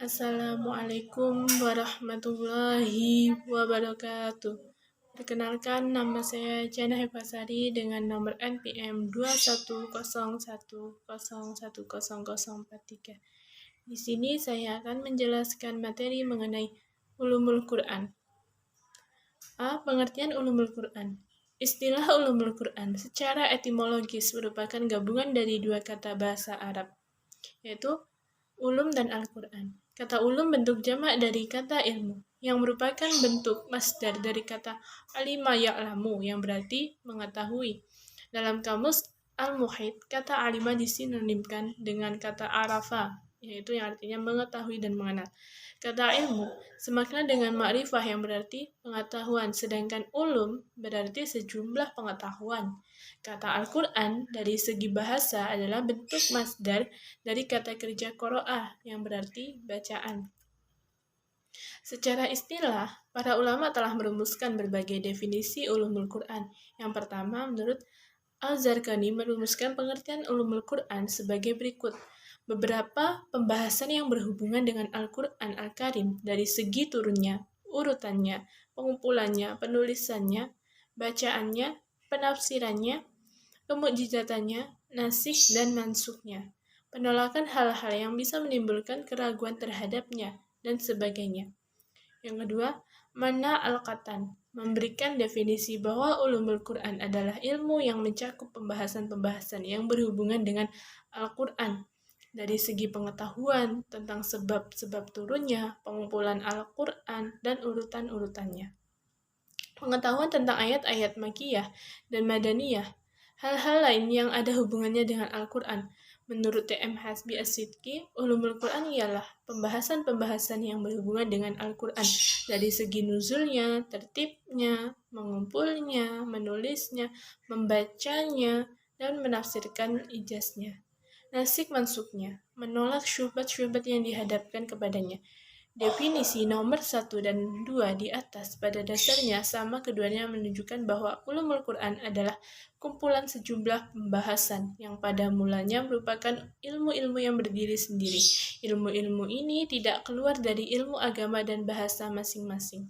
Assalamualaikum warahmatullahi wabarakatuh. Perkenalkan, nama saya Jana Hepasari dengan nomor NPM 21010101043. Di sini saya akan menjelaskan materi mengenai ulumul Quran. Pengertian ulumul Quran. Istilah ulumul Quran secara etimologis merupakan gabungan dari dua kata bahasa Arab, yaitu ulum dan Al-Quran. Kata ulum bentuk jamak dari kata ilmu, yang merupakan bentuk masdar dari kata alima ya'lamu, yang berarti mengetahui. Dalam kamus Al-Muhit, kata alima disinonimkan dengan kata arafa, yaitu yang artinya mengetahui dan mengenal. Kata ilmu semakna dengan ma'rifah, yang berarti pengetahuan, sedangkan ulum berarti sejumlah pengetahuan. Kata Al-Quran dari segi bahasa adalah bentuk masdar dari kata kerja qira'ah, yang berarti bacaan. Secara istilah, para ulama telah merumuskan berbagai definisi ulumul Quran. Yang pertama, menurut Al-Zarqani merumuskan pengertian ulumul Quran sebagai berikut. Beberapa pembahasan yang berhubungan dengan Al-Quran Al-Karim dari segi turunnya, urutannya, pengumpulannya, penulisannya, bacaannya, penafsirannya, kemukjizatannya, nasikh dan mansuknya, penolakan hal-hal yang bisa menimbulkan keraguan terhadapnya, dan sebagainya. Yang kedua, mana al-qatan, memberikan definisi bahwa ulumul Quran adalah ilmu yang mencakup pembahasan-pembahasan yang berhubungan dengan Al-Quran dari segi pengetahuan tentang sebab-sebab turunnya, pengumpulan Al-Quran, dan urutan-urutannya. Pengetahuan tentang ayat-ayat Makkiyah dan Madaniyah, hal-hal lain yang ada hubungannya dengan Al-Quran. Menurut T.M. Hasbi As-Sidqi, ulumul Quran ialah pembahasan-pembahasan yang berhubungan dengan Al-Quran dari segi nuzulnya, tertibnya, mengumpulnya, menulisnya, membacanya, dan menafsirkan ijaznya. Nasikh mansuknya, menolak syubhat-syubhat yang dihadapkan kepadanya. Definisi nomor 1 dan 2 di atas pada dasarnya sama, keduanya menunjukkan bahwa ulumul Quran adalah kumpulan sejumlah pembahasan yang pada mulanya merupakan ilmu-ilmu yang berdiri sendiri. Ilmu-ilmu ini tidak keluar dari ilmu agama dan bahasa masing-masing.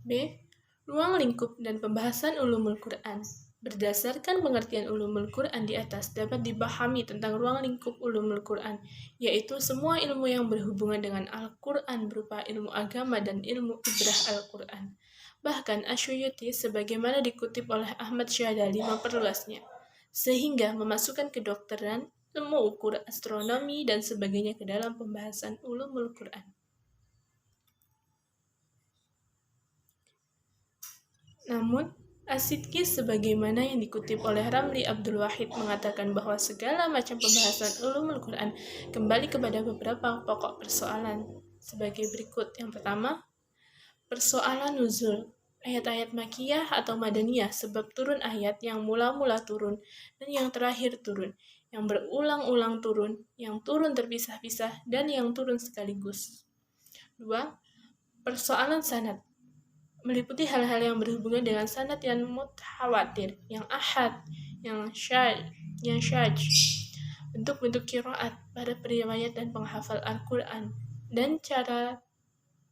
B. Ruang lingkup dan pembahasan ulumul Quran. Berdasarkan pengertian ulumul Quran di atas, dapat dipahami tentang ruang lingkup ulumul Quran, yaitu semua ilmu yang berhubungan dengan Al-Quran berupa ilmu agama dan ilmu ibrah Al-Quran. Bahkan Asyuyuti sebagaimana dikutip oleh Ahmad Syadali memperluasnya, sehingga memasukkan kedokteran, ilmu ukur, astronomi, dan sebagainya ke dalam pembahasan ulumul Quran. Namun, As-Sidqi sebagaimana yang dikutip oleh Ramli Abdul Wahid mengatakan bahwa segala macam pembahasan ulumul Quran kembali kepada beberapa pokok persoalan sebagai berikut. Yang pertama, persoalan nuzul, ayat-ayat Makkiyah atau Madaniyah, sebab turun ayat yang mula-mula turun dan yang terakhir turun, yang berulang-ulang turun, yang turun terpisah-pisah, dan yang turun sekaligus. 2. Persoalan sanad, meliputi hal-hal yang berhubungan dengan sanad yang mutawatir, yang ahad, yang syaj, bentuk-bentuk qiraat pada periwayat dan penghafal Al-Quran, dan cara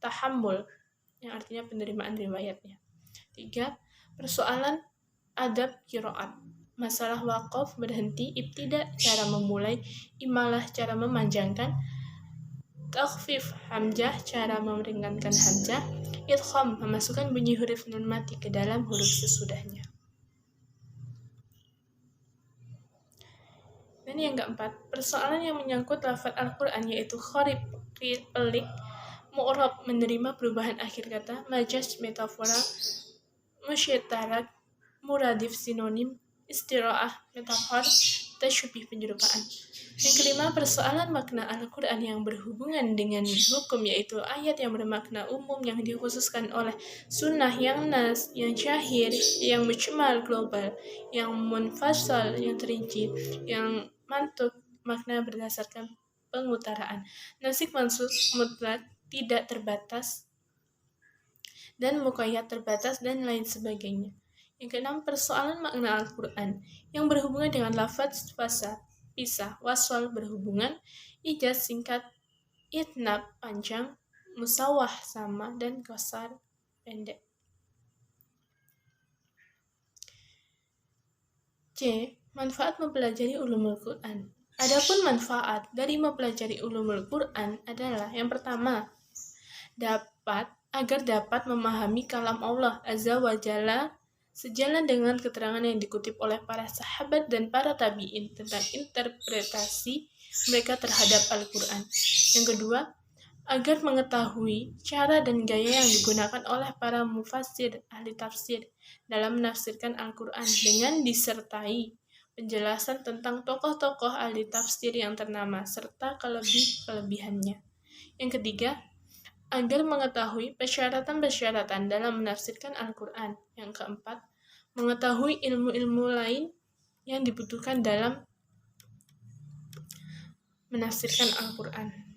tahammul, yang artinya penerimaan riwayatnya. 3. Persoalan adab qiraat, masalah waqaf, berhenti, ibtida, cara memulai, imalah, cara memanjangkan, takhfif hamzah, cara meringankan hamzah, idgham, memasukkan bunyi huruf nun mati ke dalam huruf sesudahnya. Dan yang keempat, persoalan yang menyangkut lafaz Al-Quran, yaitu kharib, pelik, mu'rab, menerima perubahan akhir kata, majaz, metafora, musytarak, muradif, sinonim, istira'ah, metafor, tasyubih, penyerupakan. Yang kelima, persoalan makna Al-Quran yang berhubungan dengan hukum, yaitu ayat yang bermakna umum yang dikhususkan oleh sunnah, yang nas, yang syahir, yang mujmal, global, yang munfasal, yang terinci, yang mantuk, makna berdasarkan pengutaraan, nasikh mansukh, mutlak, tidak terbatas, dan muqayyad, terbatas, dan lain sebagainya. Yang keenam, persoalan makna Al-Quran yang berhubungan dengan lafaz fasad, pisah, waswal berhubungan, ijaz singkat, itnab panjang, musawah sama, dan qasar pendek. C. Manfaat mempelajari ulumul Quran. Adapun manfaat dari mempelajari ulumul Quran adalah yang pertama, agar dapat memahami kalam Allah Azza wa Jalla sejalan dengan keterangan yang dikutip oleh para sahabat dan para tabi'in tentang interpretasi mereka terhadap Al-Quran. Yang kedua, agar mengetahui cara dan gaya yang digunakan oleh para mufassir, ahli tafsir, dalam menafsirkan Al-Quran dengan disertai penjelasan tentang tokoh-tokoh ahli tafsir yang ternama serta kelebihannya. Yang ketiga, agar mengetahui persyaratan-persyaratan dalam menafsirkan Al-Quran. Yang keempat, mengetahui ilmu-ilmu lain yang dibutuhkan dalam menafsirkan Al-Quran.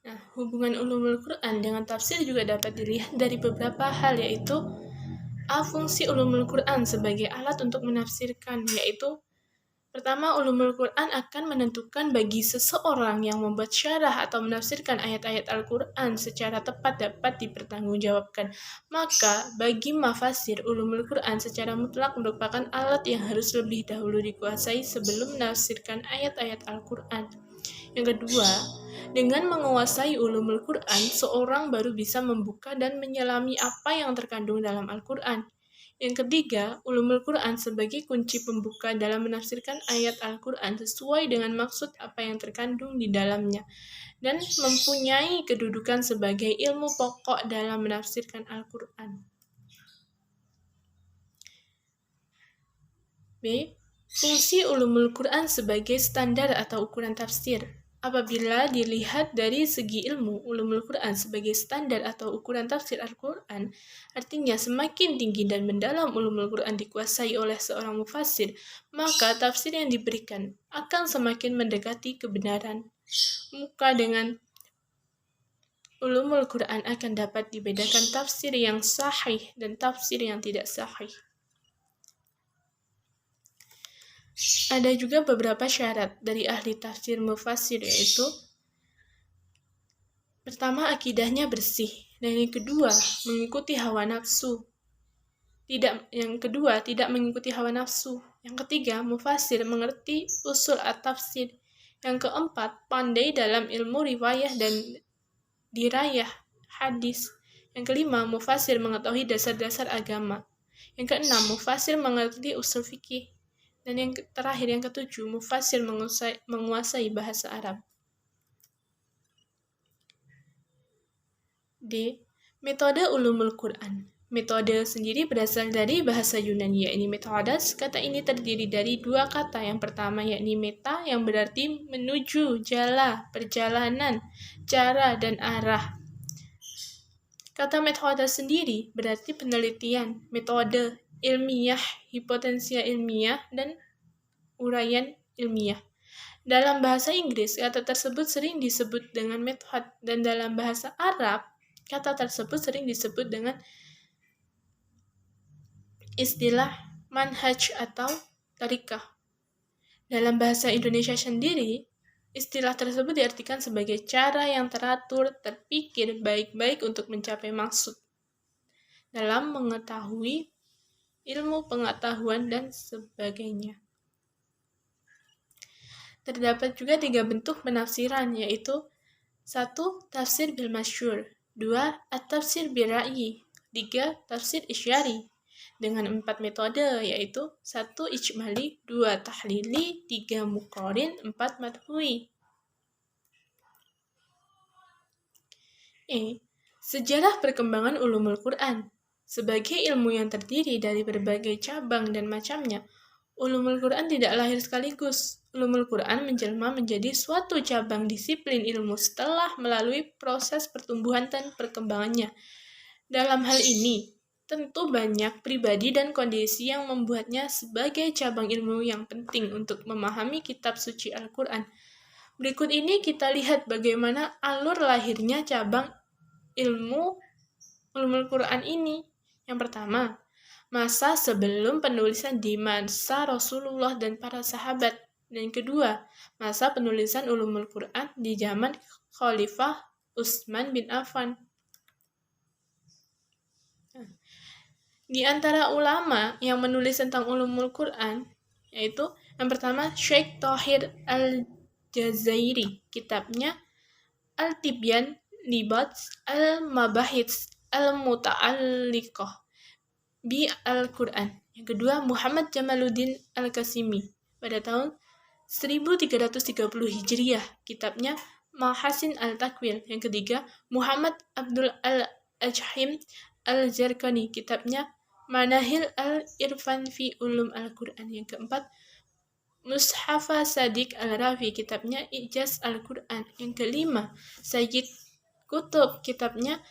Nah, hubungan ulumul Quran dengan tafsir juga dapat dilihat dari beberapa hal, yaitu fungsi ulumul Quran sebagai alat untuk menafsirkan, yaitu pertama, ulumul Quran akan menentukan bagi seseorang yang membuat syarah atau menafsirkan ayat-ayat Al-Quran secara tepat dapat dipertanggungjawabkan. Maka, bagi mafasir, ulumul Quran secara mutlak merupakan alat yang harus lebih dahulu dikuasai sebelum menafsirkan ayat-ayat Al-Quran. Yang kedua, dengan menguasai ulumul Quran, seorang baru bisa membuka dan menyelami apa yang terkandung dalam Al-Quran. Yang ketiga, ulumul Quran sebagai kunci pembuka dalam menafsirkan ayat Al-Quran sesuai dengan maksud apa yang terkandung di dalamnya, dan mempunyai kedudukan sebagai ilmu pokok dalam menafsirkan Al-Quran. B. Fungsi ulumul Quran sebagai standar atau ukuran tafsir. Apabila dilihat dari segi ilmu, ulumul Quran sebagai standar atau ukuran tafsir Al-Quran, artinya semakin tinggi dan mendalam ulumul Quran dikuasai oleh seorang mufassir, maka tafsir yang diberikan akan semakin mendekati kebenaran. Maka dengan ulumul Quran akan dapat dibedakan tafsir yang sahih dan tafsir yang tidak sahih. Ada juga beberapa syarat dari ahli tafsir mufassir, yaitu pertama, akidahnya bersih, dan yang kedua, mengikuti hawa nafsu. Yang kedua, tidak mengikuti hawa nafsu. Yang ketiga, mufassir mengerti usul at-tafsir. Yang keempat, pandai dalam ilmu riwayah dan dirayah hadis. Yang kelima, mufassir mengetahui dasar-dasar agama. Yang keenam, mufassir mengerti usul fikih. Dan yang terakhir, yang ketujuh, mufassir menguasai bahasa Arab. D. Metode ulumul Quran. Metode sendiri berasal dari bahasa Yunani, yakni metodas. Kata ini terdiri dari dua kata. Yang pertama yakni meta, yang berarti menuju, jala, perjalanan, cara, dan arah. Kata metoda sendiri berarti penelitian, metode, ilmiah, hipotesia ilmiah, dan uraian ilmiah. Dalam bahasa Inggris, kata tersebut sering disebut dengan method, dan dalam bahasa Arab, kata tersebut sering disebut dengan istilah manhaj atau tarikah. Dalam bahasa Indonesia sendiri, istilah tersebut diartikan sebagai cara yang teratur, terpikir baik-baik untuk mencapai maksud dalam mengetahui ilmu pengetahuan dan sebagainya. Terdapat juga 3 bentuk penafsiran, yaitu 1. Tafsir bil masyhur, 2. At-tafsir bil ra'yi, 3. Tafsir isyari, dengan 4 metode, yaitu 1. Ijmali, 2. Tahlili, 3. Muqarin, 4. madhui. Sejarah perkembangan ulumul Quran. Sebagai ilmu yang terdiri dari berbagai cabang dan macamnya, ulumul Quran tidak lahir sekaligus. Ulumul Quran menjelma menjadi suatu cabang disiplin ilmu setelah melalui proses pertumbuhan dan perkembangannya. Dalam hal ini, Tentu banyak pribadi dan kondisi yang membuatnya sebagai cabang ilmu yang penting untuk memahami kitab suci Al-Quran. Berikut ini kita lihat bagaimana alur lahirnya cabang ilmu ulumul Quran ini. Yang pertama, masa sebelum penulisan di masa Rasulullah dan para sahabat. Dan yang kedua, masa penulisan ulumul Quran di zaman Khalifah Utsman bin Affan. Di antara ulama yang menulis tentang ulumul Quran, yaitu yang pertama Syekh Thahir Al-Jazairi, kitabnya Al-Tibyan Libat Al-Mabahits Al-Muta'alliqah bi Al-Quran. Yang kedua Muhammad Jamaluddin Al-Qasimi pada tahun 1330 Hijriah, kitabnya Mahasin Al-Takwil. Yang ketiga Muhammad Abdul Al-Ajhim Al-Zarqani, kitabnya Manahil Al-Irfan fi Ulum Al-Quran. Yang keempat Mushafa Sadiq Al-Rafi, kitabnya Ijaz Al-Quran. Yang kelima Sayyid Qutb, kitabnya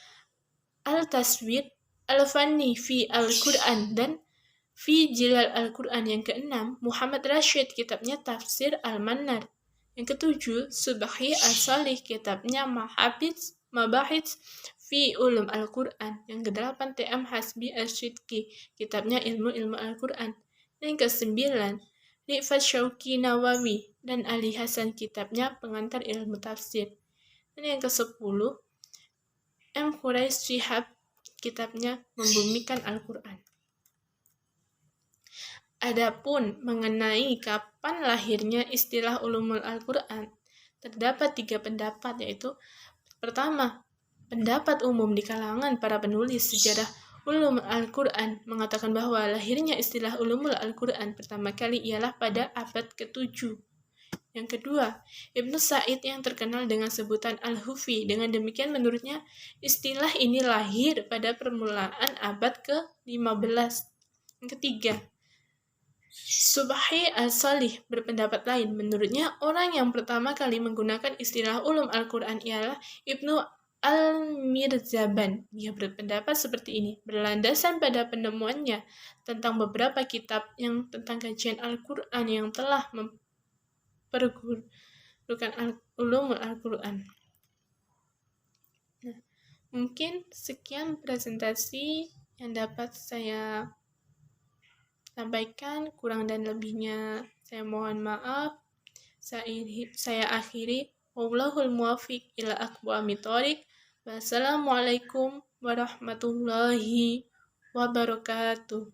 Al-Taswir Al-Fanni fi Al-Quran dan fi Jilal Al-Quran. Yang keenam Muhammad Rashid, kitabnya Tafsir Al-Manar. Yang ketujuh Subhi Al-Salih, kitabnya Mabahits fi Ulum Al-Quran. Yang kedelapan T.M. Hasbi Al-Shidki, kitabnya Ilmu-Ilmu Al-Quran. Yang kesembilan Rifat Syauqi Nawawi dan Ali Hasan, kitabnya Pengantar Ilmu Tafsir. Dan yang ke-10 M. Quraish Shihab, kitabnya Membumikan Al-Quran. Adapun mengenai kapan lahirnya istilah ulumul Al-Quran, terdapat 3 pendapat, yaitu pertama, pendapat umum di kalangan para penulis sejarah ulum Al-Quran mengatakan bahwa lahirnya istilah ulumul Al-Quran pertama kali ialah pada abad ke-7. Yang kedua, Ibnu Sa'id yang terkenal dengan sebutan Al-Hufi. Dengan demikian menurutnya istilah ini lahir pada permulaan abad ke-15. Yang ketiga, Subhi Al-Salih berpendapat lain. Menurutnya orang yang pertama kali menggunakan istilah ulum Al-Quran ialah Ibnu Al-Mirzaban. Dia berpendapat seperti ini, berlandasan pada penemuannya tentang beberapa kitab yang tentang kajian Al-Quran yang telah mempergunakan ulumul Al-Quran. Nah, mungkin sekian presentasi yang dapat saya sampaikan, kurang dan lebihnya saya mohon maaf. Saya akhiri. Wallahul muwaffiq ila aqwamit thoriq. Wassalamualaikum warahmatullahi wabarakatuh.